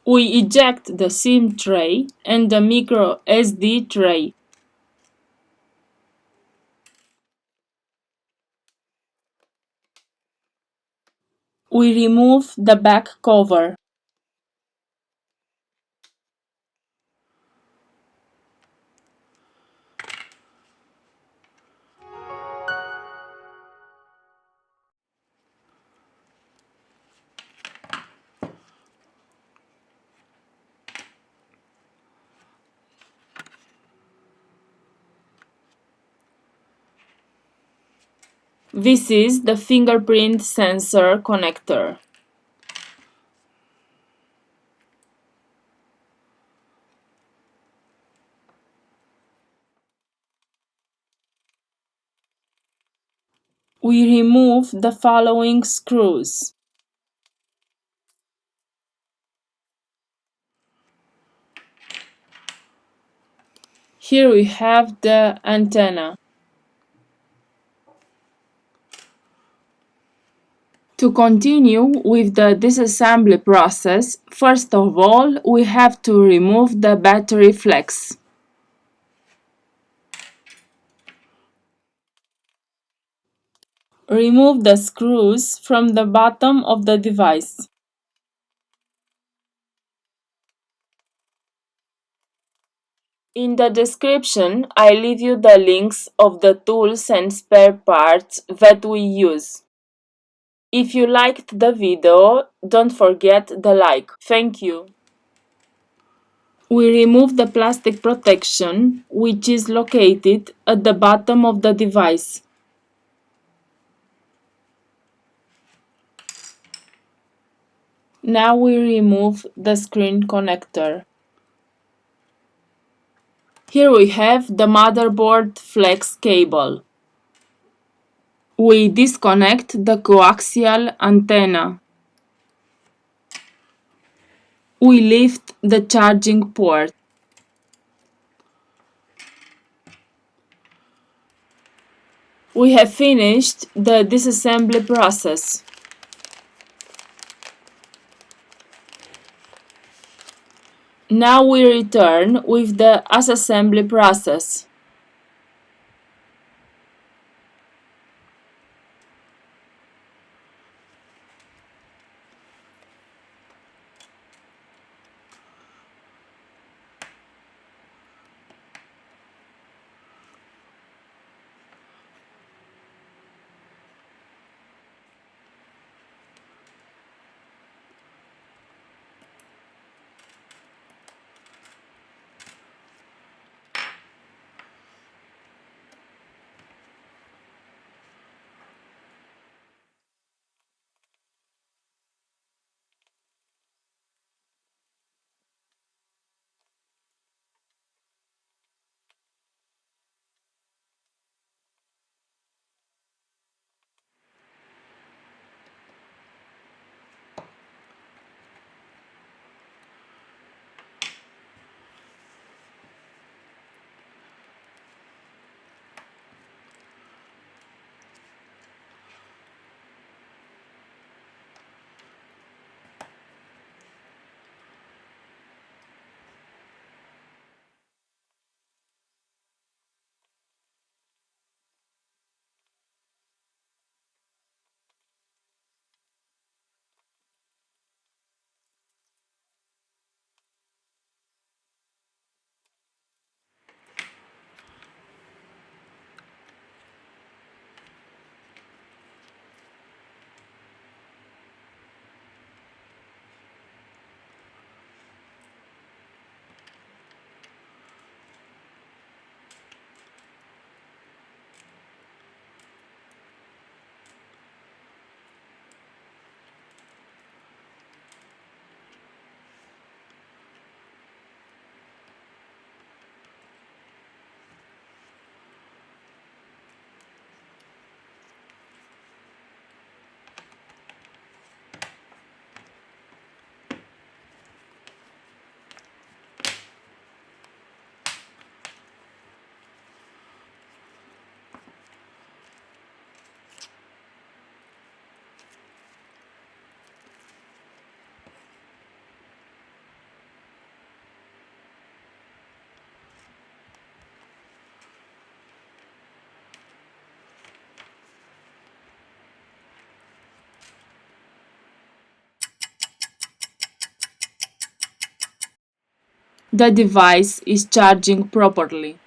We eject the SIM tray and the micro SD tray. We remove the back cover. This is the fingerprint sensor connector. We remove the following screws. Here we have the antenna. To continue with the disassembly process, first of all, we have to remove the battery flex. Remove the screws from the bottom of the device. In the description, I leave you the links of the tools and spare parts that we use. If you liked the video, don't forget the like. Thank you. We remove the plastic protection, which is located at the bottom of the device. Now we remove the screen connector. Here we have the motherboard flex cable. We disconnect the coaxial antenna. We lift the charging port. We have finished the disassembly process. Now we return with the assembly process. the device is charging properly.